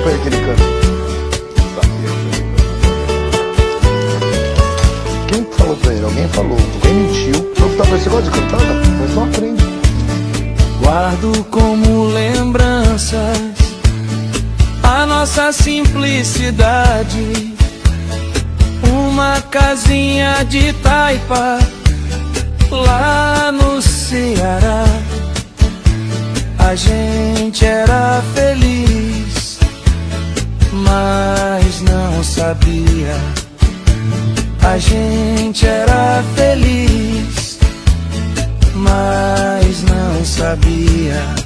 pra ele que ele canta. Quem falou pra ele? Alguém falou. Alguém mentiu. Você gosta de cantar, cara? Mas não aprende. Guardo como lembranças a nossa simplicidade, uma casinha de taipa lá no Ceará. A gente era feliz, mas não sabia. A gente era feliz, mas não sabia.